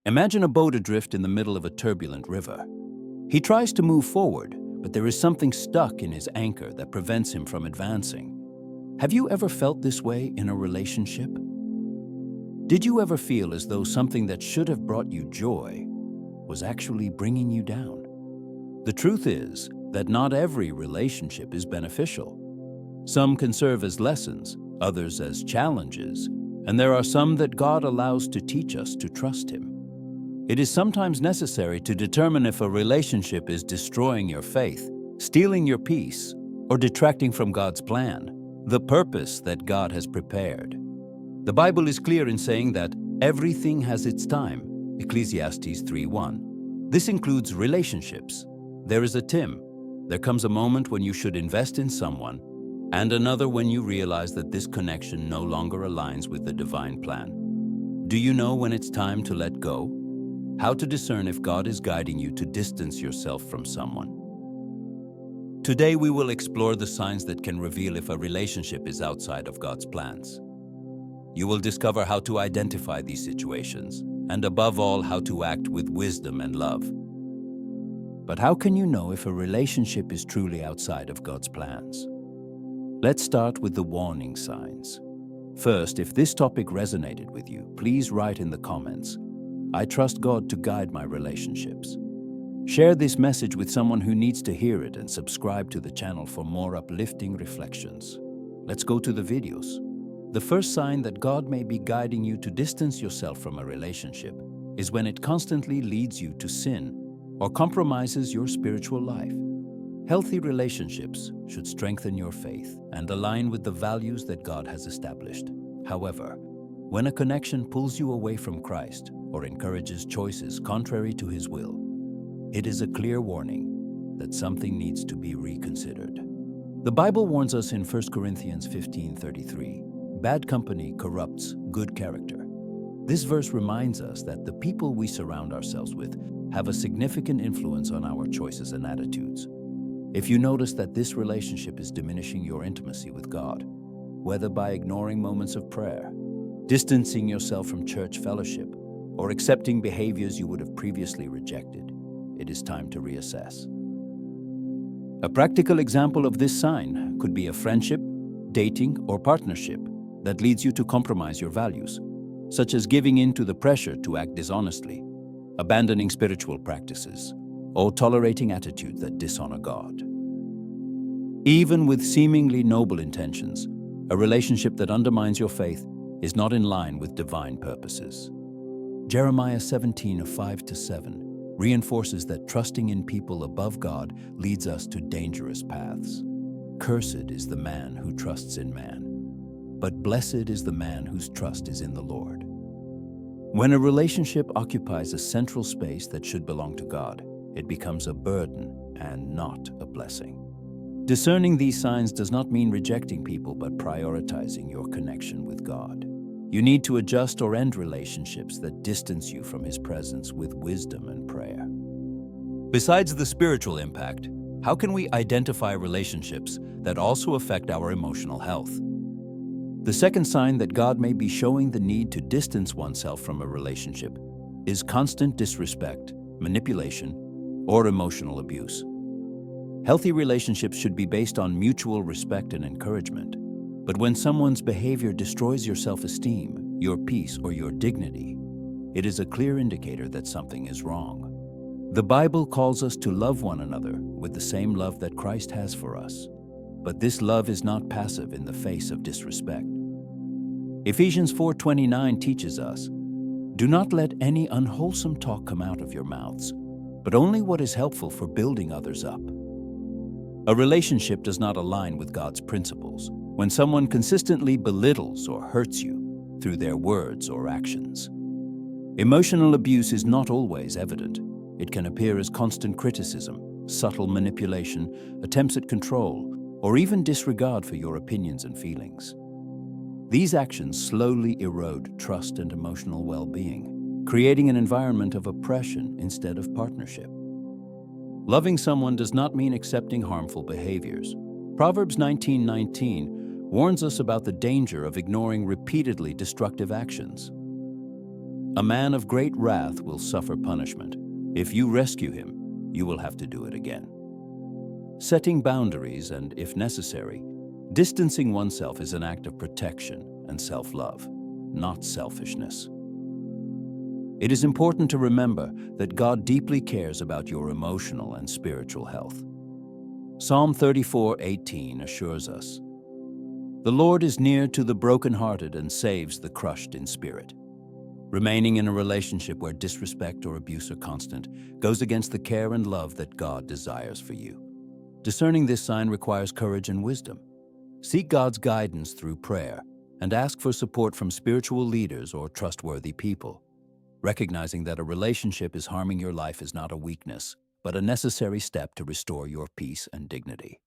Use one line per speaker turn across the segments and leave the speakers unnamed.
Imagine a boat adrift in the middle of a turbulent river. He tries to move forward, but there is something stuck in his anchor that prevents him from advancing. Have you ever felt this way in a relationship? Did you ever feel as though something that should have brought you joy was actually bringing you down? The truth is that not every relationship is beneficial. Some can serve as lessons, others as challenges, and there are some that God allows to teach us to trust Him. It is sometimes necessary to determine if a relationship is destroying your faith, stealing your peace, or detracting from God's plan, the purpose that God has prepared. The Bible is clear in saying that everything has its time, Ecclesiastes 3:1. This includes relationships. There is a Tim. There comes a moment when you should invest in someone, and another when you realize that this connection no longer aligns with the divine plan. Do you know when it's time to let go? How to discern if God is guiding you to distance yourself from someone. Today we will explore the signs that can reveal if a relationship is outside of God's plans. You will discover how to identify these situations, and above all, how to act with wisdom and love. But how can you know if a relationship is truly outside of God's plans? Let's start with the warning signs. First, if this topic resonated with you, please write in the comments, "I trust God to guide my relationships." Share this message with someone who needs to hear it and subscribe to the channel for more uplifting reflections. Let's go to the videos. The first sign that God may be guiding you to distance yourself from a relationship is when it constantly leads you to sin or compromises your spiritual life. Healthy relationships should strengthen your faith and align with the values that God has established. However, when a connection pulls you away from Christ or encourages choices contrary to His will, it is a clear warning that something needs to be reconsidered. The Bible warns us in 1 Corinthians 15:33, "Bad company corrupts good character." This verse reminds us that the people we surround ourselves with have a significant influence on our choices and attitudes. If you notice that this relationship is diminishing your intimacy with God, whether by ignoring moments of prayer, distancing yourself from church fellowship, or accepting behaviors you would have previously rejected, it is time to reassess. A practical example of this sign could be a friendship, dating, or partnership that leads you to compromise your values, such as giving in to the pressure to act dishonestly, abandoning spiritual practices, or tolerating attitudes that dishonor God. Even with seemingly noble intentions, a relationship that undermines your faith is not in line with divine purposes. Jeremiah 17:5-7 reinforces that trusting in people above God leads us to dangerous paths. "Cursed is the man who trusts in man, but blessed is the man whose trust is in the Lord." When a relationship occupies a central space that should belong to God, it becomes a burden and not a blessing. Discerning these signs does not mean rejecting people, but prioritizing your connection with God. You need to adjust or end relationships that distance you from His presence with wisdom and prayer. Besides the spiritual impact, how can we identify relationships that also affect our emotional health? The second sign that God may be showing the need to distance oneself from a relationship is constant disrespect, manipulation, or emotional abuse. Healthy relationships should be based on mutual respect and encouragement. But when someone's behavior destroys your self-esteem, your peace, or your dignity, it is a clear indicator that something is wrong. The Bible calls us to love one another with the same love that Christ has for us. But this love is not passive in the face of disrespect. Ephesians 4:29 teaches us, "Do not let any unwholesome talk come out of your mouths, but only what is helpful for building others up." A relationship does not align with God's principles when someone consistently belittles or hurts you through their words or actions. Emotional abuse is not always evident. It can appear as constant criticism, subtle manipulation, attempts at control, or even disregard for your opinions and feelings. These actions slowly erode trust and emotional well-being, creating an environment of oppression instead of partnership. Loving someone does not mean accepting harmful behaviors. Proverbs 19:19 warns us about the danger of ignoring repeatedly destructive actions. A man of great wrath will suffer punishment. If you rescue him, you will have to do it again. Setting boundaries and, if necessary, distancing oneself is an act of protection and self-love, not selfishness. It is important to remember that God deeply cares about your emotional and spiritual health. Psalm 34:18 assures us, "The Lord is near to the brokenhearted and saves the crushed in spirit." Remaining in a relationship where disrespect or abuse are constant goes against the care and love that God desires for you. Discerning this sign requires courage and wisdom. Seek God's guidance through prayer and ask for support from spiritual leaders or trustworthy people. Recognizing that a relationship is harming your life is not a weakness, but a necessary step to restore your peace and dignity.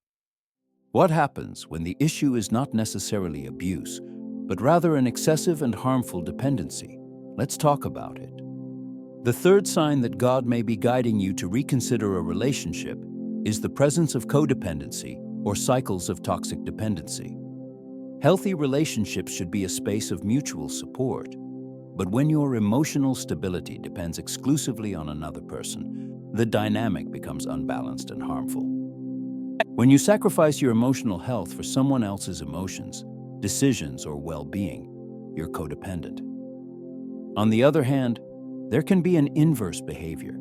What happens when the issue is not necessarily abuse, but rather an excessive and harmful dependency? Let's talk about it. The third sign that God may be guiding you to reconsider a relationship is the presence of codependency or cycles of toxic dependency. Healthy relationships should be a space of mutual support. But when your emotional stability depends exclusively on another person, the dynamic becomes unbalanced and harmful. When you sacrifice your emotional health for someone else's emotions, decisions, or well-being, you're codependent. On the other hand, there can be an inverse behavior,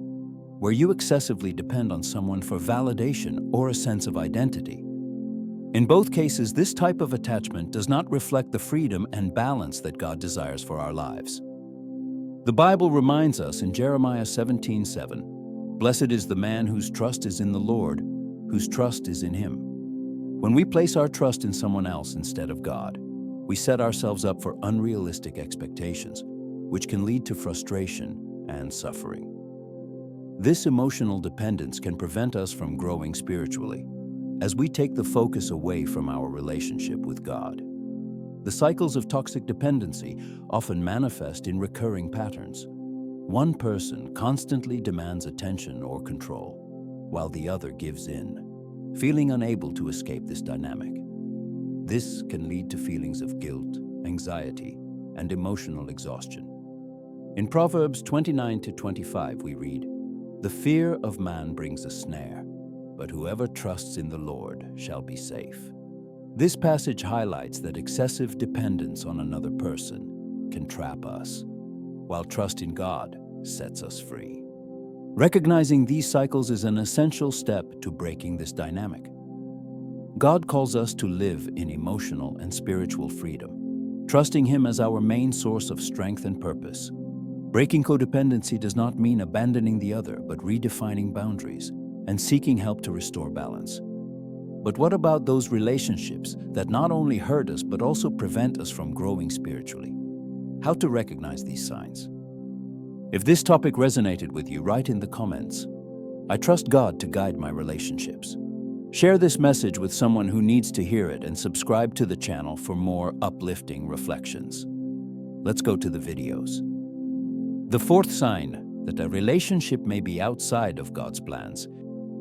where you excessively depend on someone for validation or a sense of identity. In both cases, this type of attachment does not reflect the freedom and balance that God desires for our lives. The Bible reminds us in Jeremiah 17:7, "Blessed is the man whose trust is in the Lord, whose trust is in Him." When we place our trust in someone else instead of God, we set ourselves up for unrealistic expectations, which can lead to frustration and suffering. This emotional dependence can prevent us from growing spiritually, as we take the focus away from our relationship with God. The cycles of toxic dependency often manifest in recurring patterns. One person constantly demands attention or control, while the other gives in, feeling unable to escape this dynamic. This can lead to feelings of guilt, anxiety, and emotional exhaustion. In Proverbs 29-25, we read, "The fear of man brings a snare, but whoever trusts in the Lord shall be safe." This passage highlights that excessive dependence on another person can trap us, while trust in God sets us free. Recognizing these cycles is an essential step to breaking this dynamic. God calls us to live in emotional and spiritual freedom, trusting Him as our main source of strength and purpose. Breaking codependency does not mean abandoning the other, but redefining boundaries and seeking help to restore balance. But what about those relationships that not only hurt us but also prevent us from growing spiritually? How to recognize these signs? If this topic resonated with you, write in the comments. I trust God to guide my relationships. Share this message with someone who needs to hear it and subscribe to the channel for more uplifting reflections. Let's go to the videos. The fourth sign that a relationship may be outside of God's plans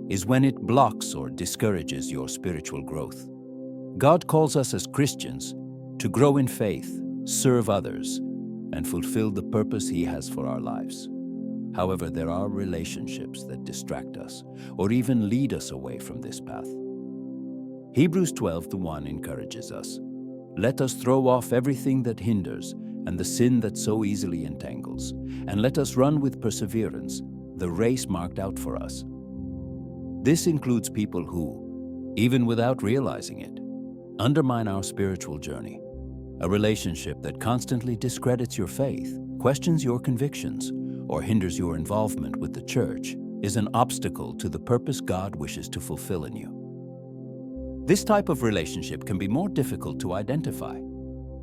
is when it blocks or discourages your spiritual growth. God calls us as Christians to grow in faith, serve others, and fulfill the purpose He has for our lives. However, there are relationships that distract us or even lead us away from this path. Hebrews 12:1 encourages us, "Let us throw off everything that hinders and the sin that so easily entangles, and let us run with perseverance the race marked out for us." This includes people who, even without realizing it, undermine our spiritual journey. A relationship that constantly discredits your faith, questions your convictions, or hinders your involvement with the church is an obstacle to the purpose God wishes to fulfill in you. This type of relationship can be more difficult to identify,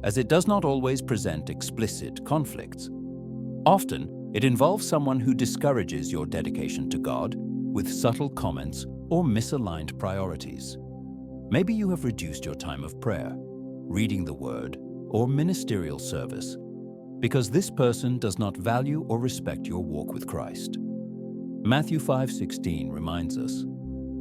as it does not always present explicit conflicts. Often, it involves someone who discourages your dedication to God with subtle comments or misaligned priorities. Maybe you have reduced your time of prayer, reading the Word, or ministerial service because this person does not value or respect your walk with Christ. Matthew 5:16 reminds us,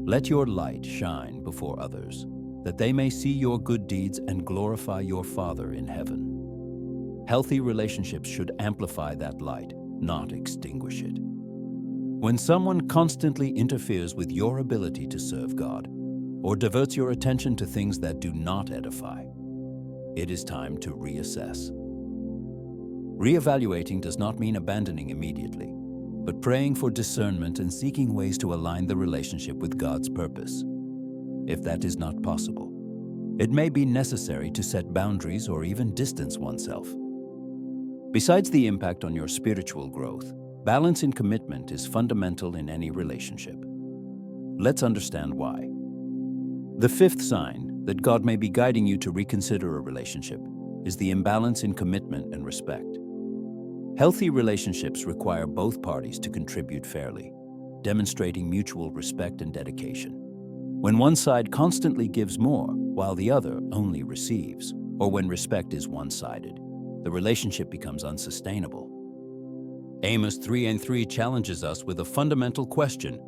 "Let your light shine before others, that they may see your good deeds and glorify your Father in heaven." Healthy relationships should amplify that light, not extinguish it. When someone constantly interferes with your ability to serve God, or diverts your attention to things that do not edify, it is time to reassess. Reevaluating does not mean abandoning immediately, but praying for discernment and seeking ways to align the relationship with God's purpose. If that is not possible, it may be necessary to set boundaries or even distance oneself. Besides the impact on your spiritual growth, balance in commitment is fundamental in any relationship. Let's understand why. The fifth sign that God may be guiding you to reconsider a relationship is the imbalance in commitment and respect. Healthy relationships require both parties to contribute fairly, demonstrating mutual respect and dedication. When one side constantly gives more while the other only receives, or when respect is one-sided, the relationship becomes unsustainable. Amos 3:3 challenges us with a fundamental question: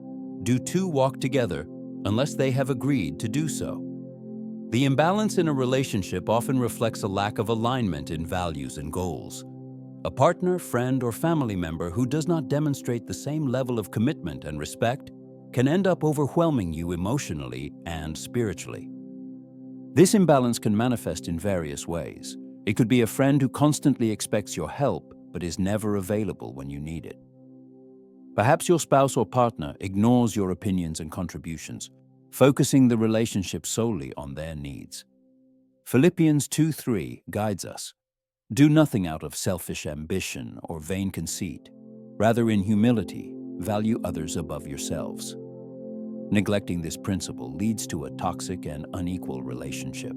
do two walk together unless they have agreed to do so? The imbalance in a relationship often reflects a lack of alignment in values and goals. A partner, friend, or family member who does not demonstrate the same level of commitment and respect can end up overwhelming you emotionally and spiritually. This imbalance can manifest in various ways. It could be a friend who constantly expects your help but is never available when you need it. Perhaps your spouse or partner ignores your opinions and contributions, focusing the relationship solely on their needs. Philippians 2:3 guides us. Do nothing out of selfish ambition or vain conceit. Rather, in humility, value others above yourselves. Neglecting this principle leads to a toxic and unequal relationship.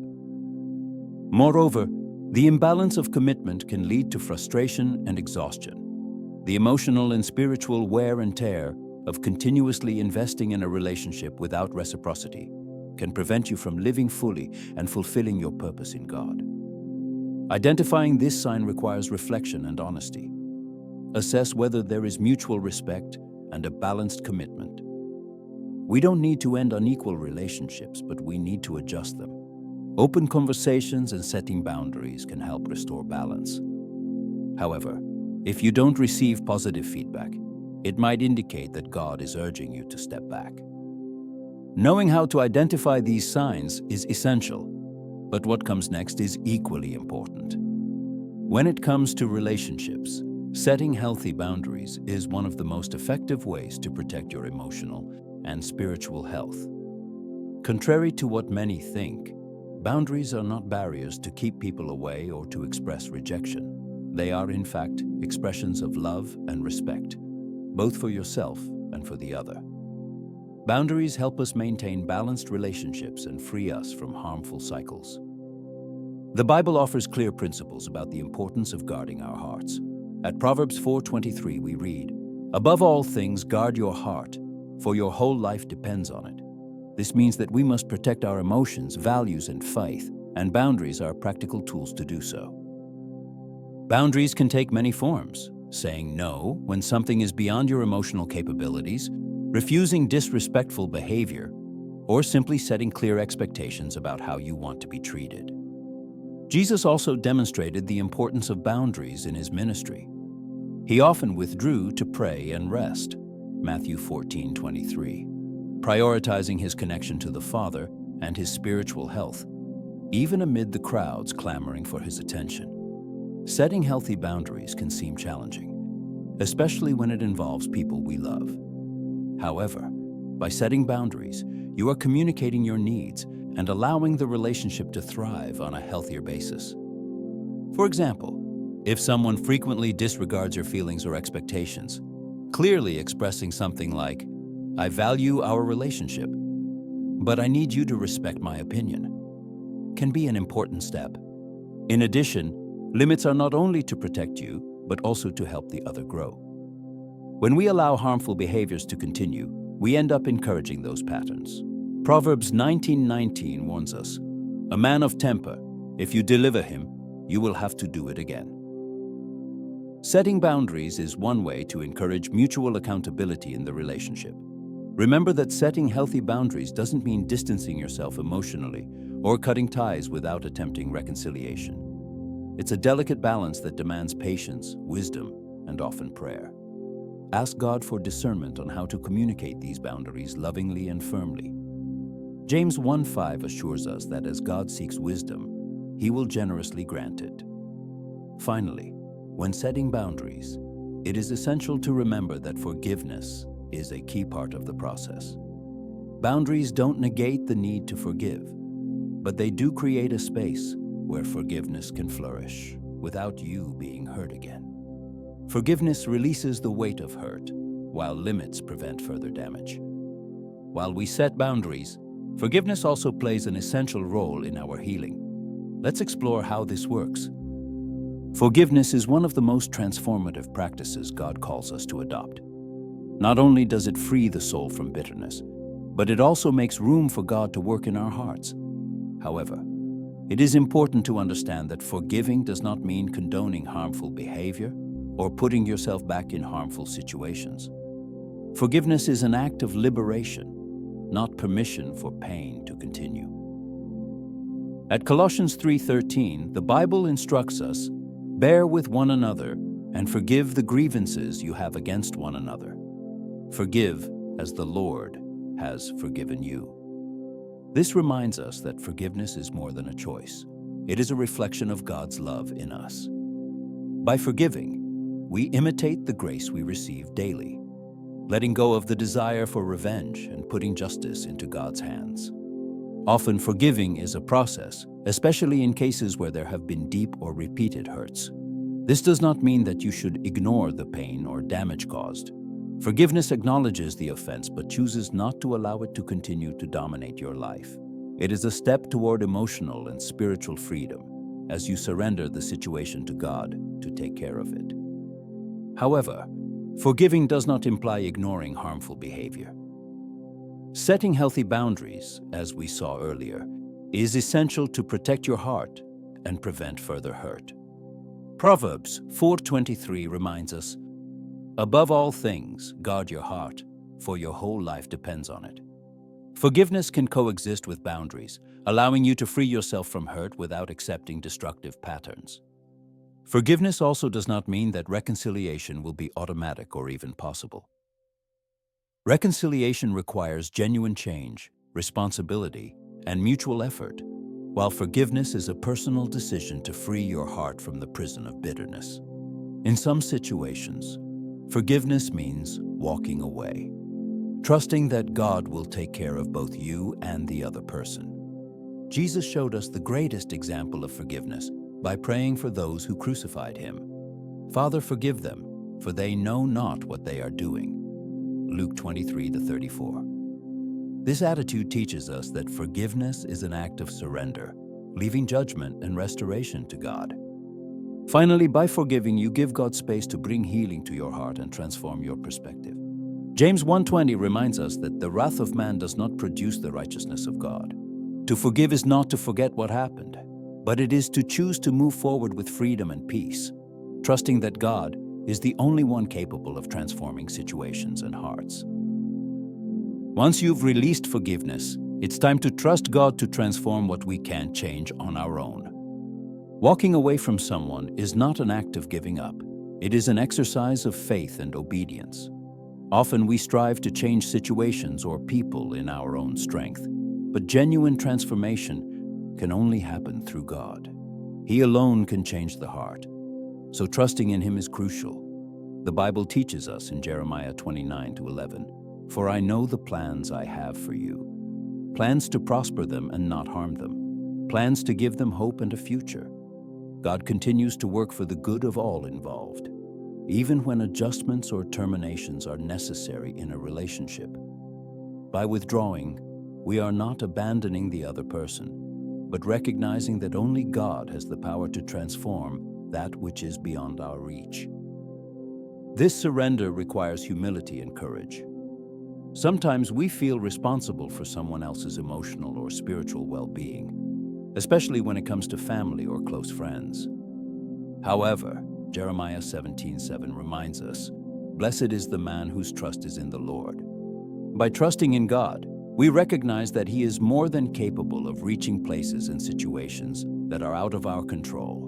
Moreover, the imbalance of commitment can lead to frustration and exhaustion. The emotional and spiritual wear and tear of continuously investing in a relationship without reciprocity can prevent you from living fully and fulfilling your purpose in God. Identifying this sign requires reflection and honesty. Assess whether there is mutual respect and a balanced commitment. We don't need to end unequal relationships, but we need to adjust them. Open conversations and setting boundaries can help restore balance. However, if you don't receive positive feedback, it might indicate that God is urging you to step back. Knowing how to identify these signs is essential, but what comes next is equally important. When it comes to relationships, setting healthy boundaries is one of the most effective ways to protect your emotional and spiritual health. Contrary to what many think, boundaries are not barriers to keep people away or to express rejection. They are, in fact, expressions of love and respect, both for yourself and for the other. Boundaries help us maintain balanced relationships and free us from harmful cycles. The Bible offers clear principles about the importance of guarding our hearts. At Proverbs 4:23 we read, "Above all things, guard your heart, for your whole life depends on it." This means that we must protect our emotions, values, and faith, and boundaries are practical tools to do so. Boundaries can take many forms: saying no when something is beyond your emotional capabilities, refusing disrespectful behavior, or simply setting clear expectations about how you want to be treated. Jesus also demonstrated the importance of boundaries in his ministry. He often withdrew to pray and rest, Matthew 14:23, prioritizing his connection to the Father and his spiritual health, even amid the crowds clamoring for his attention. Setting healthy boundaries can seem challenging, especially when it involves people we love. However, by setting boundaries, you are communicating your needs and allowing the relationship to thrive on a healthier basis. For example, if someone frequently disregards your feelings or expectations, clearly expressing something like, "I value our relationship, but I need you to respect my opinion," can be an important step. In addition, limits are not only to protect you, but also to help the other grow. When we allow harmful behaviors to continue, we end up encouraging those patterns. Proverbs 19:19 warns us, "A man of temper, if you deliver him, you will have to do it again." Setting boundaries is one way to encourage mutual accountability in the relationship. Remember that setting healthy boundaries doesn't mean distancing yourself emotionally or cutting ties without attempting reconciliation. It's a delicate balance that demands patience, wisdom, and often prayer. Ask God for discernment on how to communicate these boundaries lovingly and firmly. James 1:5 assures us that as God seeks wisdom, He will generously grant it. Finally, when setting boundaries, it is essential to remember that forgiveness is a key part of the process. Boundaries don't negate the need to forgive, but they do create a space where forgiveness can flourish without you being hurt again. Forgiveness releases the weight of hurt, while limits prevent further damage. While we set boundaries, forgiveness also plays an essential role in our healing. Let's explore how this works. Forgiveness is one of the most transformative practices God calls us to adopt. Not only does it free the soul from bitterness, but it also makes room for God to work in our hearts. However, it is important to understand that forgiving does not mean condoning harmful behavior or putting yourself back in harmful situations. Forgiveness is an act of liberation, not permission for pain to continue. At Colossians 3:13, the Bible instructs us, "Bear with one another and forgive the grievances you have against one another. Forgive as the Lord has forgiven you." This reminds us that forgiveness is more than a choice. It is a reflection of God's love in us. By forgiving, we imitate the grace we receive daily, letting go of the desire for revenge and putting justice into God's hands. Often forgiving is a process, especially in cases where there have been deep or repeated hurts. This does not mean that you should ignore the pain or damage caused. Forgiveness acknowledges the offense but chooses not to allow it to continue to dominate your life. It is a step toward emotional and spiritual freedom as you surrender the situation to God to take care of it. However, forgiving does not imply ignoring harmful behavior. Setting healthy boundaries, as we saw earlier, is essential to protect your heart and prevent further hurt. Proverbs 4:23 reminds us, "Above all things, guard your heart, for your whole life depends on it." Forgiveness can coexist with boundaries, allowing you to free yourself from hurt without accepting destructive patterns. Forgiveness also does not mean that reconciliation will be automatic or even possible. Reconciliation requires genuine change, responsibility, and mutual effort, while forgiveness is a personal decision to free your heart from the prison of bitterness. In some situations, forgiveness means walking away, trusting that God will take care of both you and the other person. Jesus showed us the greatest example of forgiveness by praying for those who crucified him. "Father, forgive them, for they know not what they are doing." Luke 23:34. This attitude teaches us that forgiveness is an act of surrender, leaving judgment and restoration to God. Finally, by forgiving, you give God space to bring healing to your heart and transform your perspective. James 1:20 reminds us that the wrath of man does not produce the righteousness of God. To forgive is not to forget what happened, but it is to choose to move forward with freedom and peace, trusting that God is the only one capable of transforming situations and hearts. Once you've released forgiveness, it's time to trust God to transform what we can't change on our own. Walking away from someone is not an act of giving up. It is an exercise of faith and obedience. Often we strive to change situations or people in our own strength, but genuine transformation can only happen through God. He alone can change the heart, so trusting in Him is crucial. The Bible teaches us in Jeremiah 29:11, "For I know the plans I have for you, plans to prosper them and not harm them, plans to give them hope and a future." God continues to work for the good of all involved, even when adjustments or terminations are necessary in a relationship. By withdrawing, we are not abandoning the other person, but recognizing that only God has the power to transform that which is beyond our reach. This surrender requires humility and courage. Sometimes we feel responsible for someone else's emotional or spiritual well-being, especially when it comes to family or close friends. However, Jeremiah 17:7 reminds us, "Blessed is the man whose trust is in the Lord." By trusting in God, we recognize that He is more than capable of reaching places and situations that are out of our control.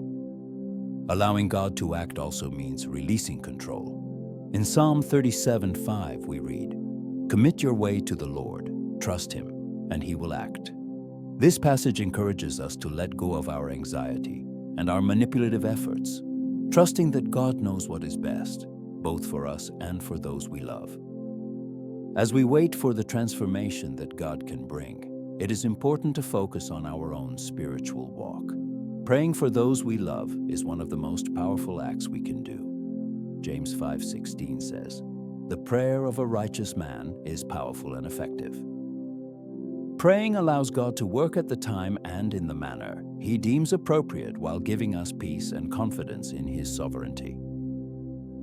Allowing God to act also means releasing control. In Psalm 37:5 we read, "Commit your way to the Lord, trust Him, and He will act." This passage encourages us to let go of our anxiety and our manipulative efforts, trusting that God knows what is best, both for us and for those we love. As we wait for the transformation that God can bring, it is important to focus on our own spiritual walk. Praying for those we love is one of the most powerful acts we can do. James 5:16 says, "The prayer of a righteous man is powerful and effective." Praying allows God to work at the time and in the manner He deems appropriate while giving us peace and confidence in His sovereignty.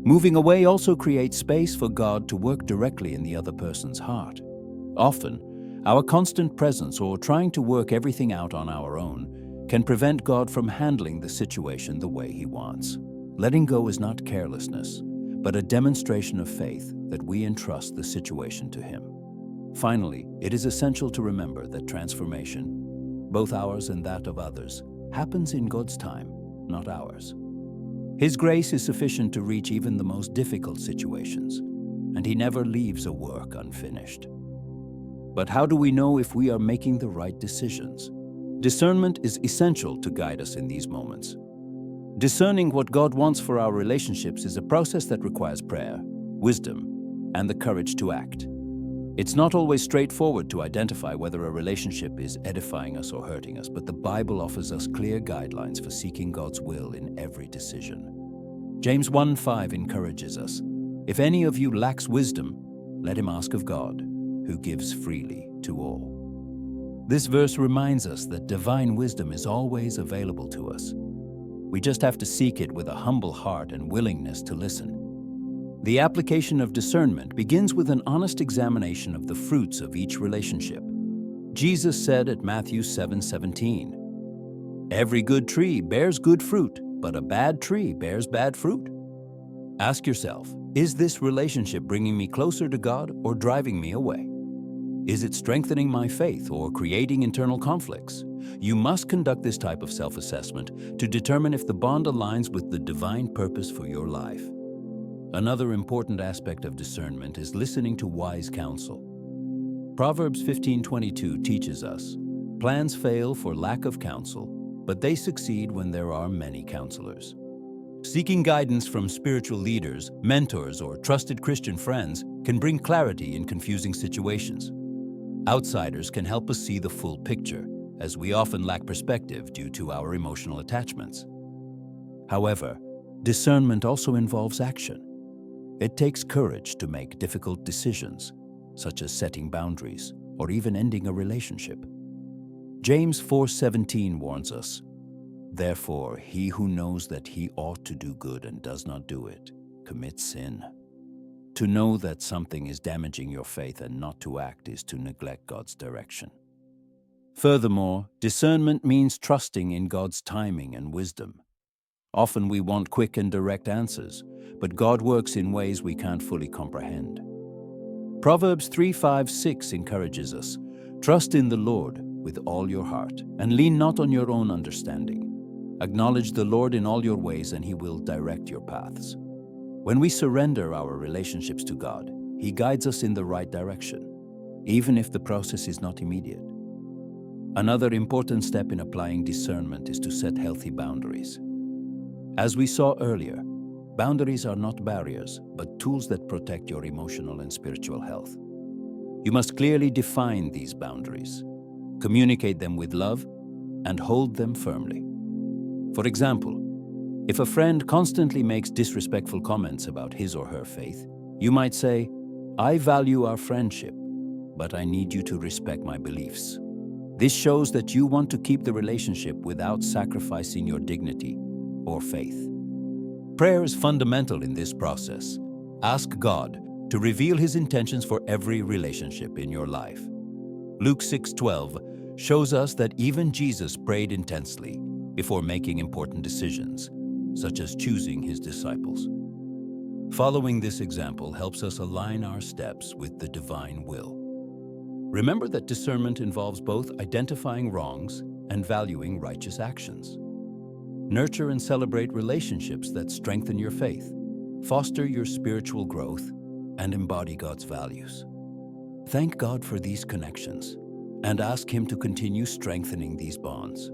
Moving away also creates space for God to work directly in the other person's heart. Often, our constant presence or trying to work everything out on our own can prevent God from handling the situation the way He wants. Letting go is not carelessness, but a demonstration of faith that we entrust the situation to Him. Finally, it is essential to remember that transformation, both ours and that of others, happens in God's time, not ours. His grace is sufficient to reach even the most difficult situations, and He never leaves a work unfinished. But how do we know if we are making the right decisions? Discernment is essential to guide us in these moments. Discerning what God wants for our relationships is a process that requires prayer, wisdom, and the courage to act. It's not always straightforward to identify whether a relationship is edifying us or hurting us, but the Bible offers us clear guidelines for seeking God's will in every decision. James 1:5 encourages us, "If any of you lacks wisdom, let him ask of God, who gives freely to all." This verse reminds us that divine wisdom is always available to us. We just have to seek it with a humble heart and willingness to listen. The application of discernment begins with an honest examination of the fruits of each relationship. Jesus said at Matthew 7:17, "Every good tree bears good fruit, but a bad tree bears bad fruit." Ask yourself, is this relationship bringing me closer to God or driving me away? Is it strengthening my faith or creating internal conflicts? You must conduct this type of self-assessment to determine if the bond aligns with the divine purpose for your life. Another important aspect of discernment is listening to wise counsel. Proverbs 15:22 teaches us, "Plans fail for lack of counsel, but they succeed when there are many counselors." Seeking guidance from spiritual leaders, mentors, or trusted Christian friends can bring clarity in confusing situations. Outsiders can help us see the full picture, as we often lack perspective due to our emotional attachments. However, discernment also involves action. It takes courage to make difficult decisions, such as setting boundaries or even ending a relationship. James 4:17 warns us, "Therefore, he who knows that he ought to do good and does not do it, commits sin." To know that something is damaging your faith and not to act is to neglect God's direction. Furthermore, discernment means trusting in God's timing and wisdom. Often we want quick and direct answers, but God works in ways we can't fully comprehend. Proverbs 3:5-6 encourages us, "Trust in the Lord with all your heart, and lean not on your own understanding. Acknowledge the Lord in all your ways, and He will direct your paths." When we surrender our relationships to God, He guides us in the right direction, even if the process is not immediate. Another important step in applying discernment is to set healthy boundaries. As we saw earlier, boundaries are not barriers, but tools that protect your emotional and spiritual health. You must clearly define these boundaries, communicate them with love, and hold them firmly. For example, if a friend constantly makes disrespectful comments about his or her faith, you might say, "I value our friendship, but I need you to respect my beliefs." This shows that you want to keep the relationship without sacrificing your dignity or faith. Prayer is fundamental in this process. Ask God to reveal His intentions for every relationship in your life. Luke 6:12 shows us that even Jesus prayed intensely before making important decisions, such as choosing His disciples. Following this example helps us align our steps with the divine will. Remember that discernment involves both identifying wrongs and valuing righteous actions. Nurture and celebrate relationships that strengthen your faith, foster your spiritual growth, and embody God's values. Thank God for these connections and ask Him to continue strengthening these bonds.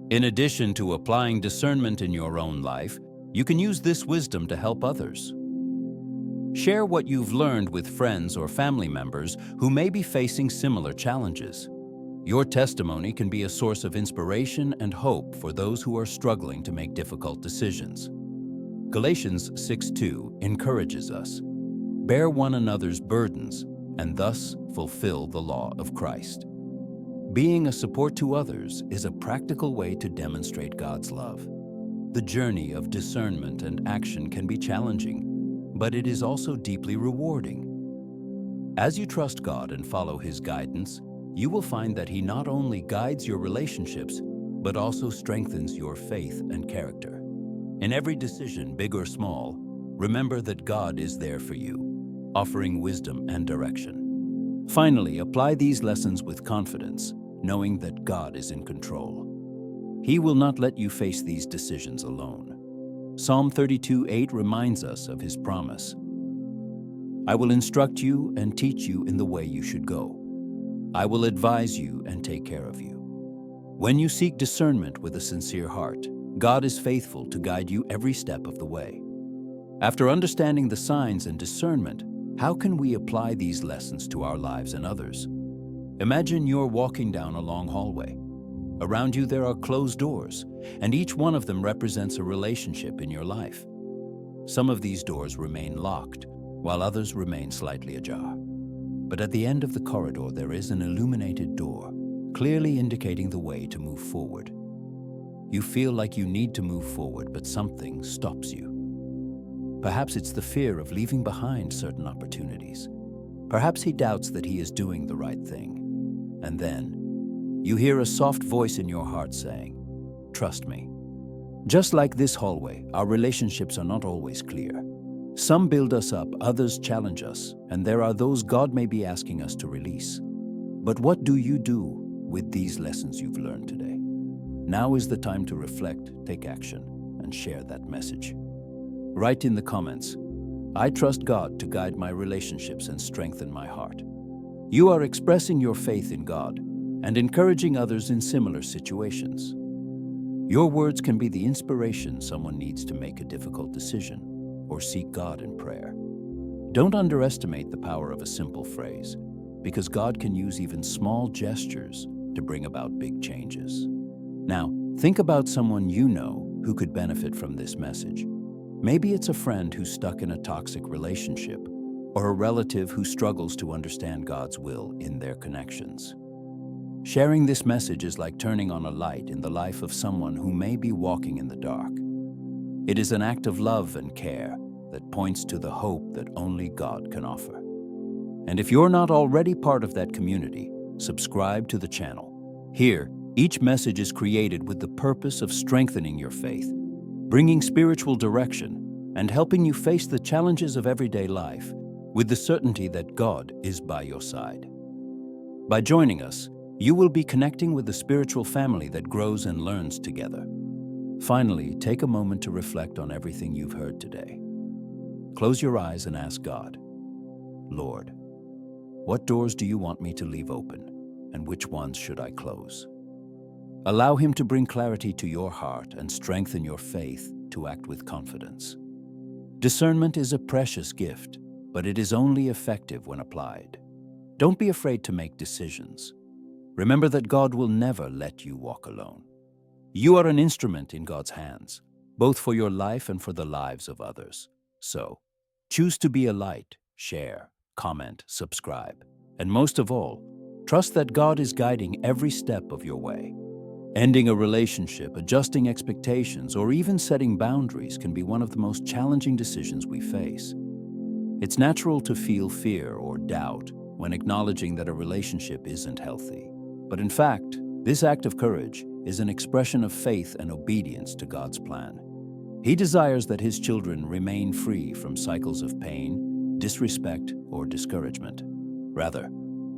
In addition to applying discernment in your own life, you can use this wisdom to help others. Share what you've learned with friends or family members who may be facing similar challenges. Your testimony can be a source of inspiration and hope for those who are struggling to make difficult decisions. Galatians 6:2 encourages us, "Bear one another's burdens, and thus fulfill the law of Christ." Being a support to others is a practical way to demonstrate God's love. The journey of discernment and action can be challenging, but it is also deeply rewarding. As you trust God and follow His guidance, you will find that He not only guides your relationships, but also strengthens your faith and character. In every decision, big or small, remember that God is there for you, offering wisdom and direction. Finally, apply these lessons with confidence, knowing that God is in control. He will not let you face these decisions alone. Psalm 32:8 reminds us of His promise. "I will instruct you and teach you in the way you should go. I will advise you and take care of you." When you seek discernment with a sincere heart, God is faithful to guide you every step of the way. After understanding the signs and discernment, how can we apply these lessons to our lives and others? Imagine you're walking down a long hallway. Around you there are closed doors, and each one of them represents a relationship in your life. Some of these doors remain locked, while others remain slightly ajar. But at the end of the corridor there is an illuminated door, clearly indicating the way to move forward. You feel like you need to move forward, but something stops you. Perhaps it's the fear of leaving behind certain opportunities. Perhaps he doubts that he is doing the right thing. And then, you hear a soft voice in your heart saying, "Trust me." Just like this hallway, our relationships are not always clear. Some build us up, others challenge us, and there are those God may be asking us to release. But what do you do with these lessons you've learned today? Now is the time to reflect, take action, and share that message. Write in the comments, "I trust God to guide my relationships and strengthen my heart." You are expressing your faith in God and encouraging others in similar situations. Your words can be the inspiration someone needs to make a difficult decision or seek God in prayer. Don't underestimate the power of a simple phrase, because God can use even small gestures to bring about big changes. Now, think about someone you know who could benefit from this message. Maybe it's a friend who's stuck in a toxic relationship, or a relative who struggles to understand God's will in their connections. Sharing this message is like turning on a light in the life of someone who may be walking in the dark. It is an act of love and care that points to the hope that only God can offer. And if you're not already part of that community, subscribe to the channel. Here, each message is created with the purpose of strengthening your faith, bringing spiritual direction, and helping you face the challenges of everyday life with the certainty that God is by your side. By joining us, you will be connecting with a spiritual family that grows and learns together. Finally, take a moment to reflect on everything you've heard today. Close your eyes and ask God, "Lord, what doors do you want me to leave open, and which ones should I close?" Allow Him to bring clarity to your heart and strengthen your faith to act with confidence. Discernment is a precious gift, but it is only effective when applied. Don't be afraid to make decisions. Remember that God will never let you walk alone. You are an instrument in God's hands, both for your life and for the lives of others. So, choose to be a light, share, comment, subscribe, and most of all, trust that God is guiding every step of your way. Ending a relationship, adjusting expectations, or even setting boundaries can be one of the most challenging decisions we face. It's natural to feel fear or doubt when acknowledging that a relationship isn't healthy. But in fact, this act of courage is an expression of faith and obedience to God's plan. He desires that His children remain free from cycles of pain, disrespect, or discouragement. Rather,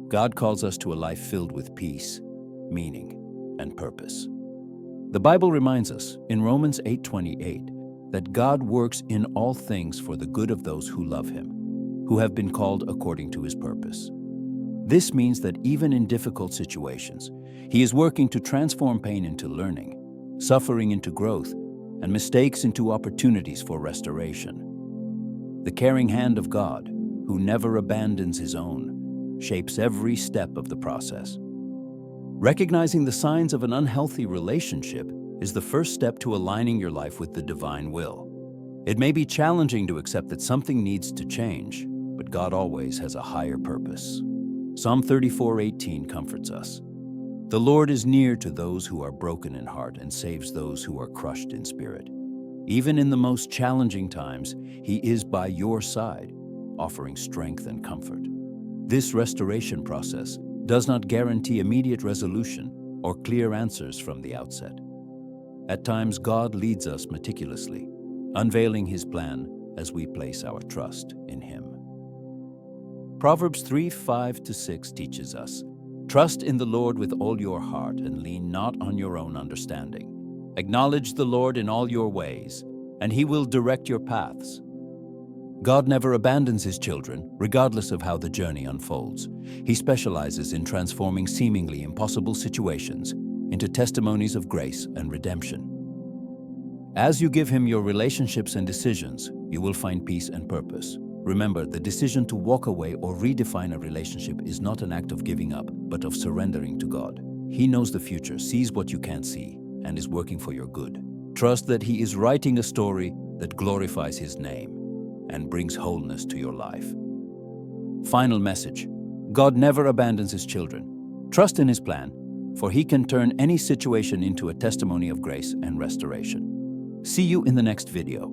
God calls us to a life filled with peace, meaning, and purpose. The Bible reminds us in Romans 8:28 that God works in all things for the good of those who love Him, who have been called according to His purpose. This means that even in difficult situations, He is working to transform pain into learning, suffering into growth, and mistakes into opportunities for restoration. The caring hand of God, who never abandons His own, shapes every step of the process. Recognizing the signs of an unhealthy relationship is the first step to aligning your life with the divine will. It may be challenging to accept that something needs to change, but God always has a higher purpose. Psalm 34:18 comforts us. The Lord is near to those who are broken in heart and saves those who are crushed in spirit. Even in the most challenging times, He is by your side, offering strength and comfort. This restoration process does not guarantee immediate resolution or clear answers from the outset. At times, God leads us meticulously, unveiling His plan as we place our trust in Him. Proverbs 3:5-6 teaches us, "Trust in the Lord with all your heart and lean not on your own understanding. Acknowledge the Lord in all your ways, and He will direct your paths." God never abandons His children, regardless of how the journey unfolds. He specializes in transforming seemingly impossible situations into testimonies of grace and redemption. As you give Him your relationships and decisions, you will find peace and purpose. Remember, the decision to walk away or redefine a relationship is not an act of giving up, but of surrendering to God. He knows the future, sees what you can't see, and is working for your good. Trust that He is writing a story that glorifies His name and brings wholeness to your life. Final message: God never abandons His children. Trust in His plan, for He can turn any situation into a testimony of grace and restoration. See you in the next video.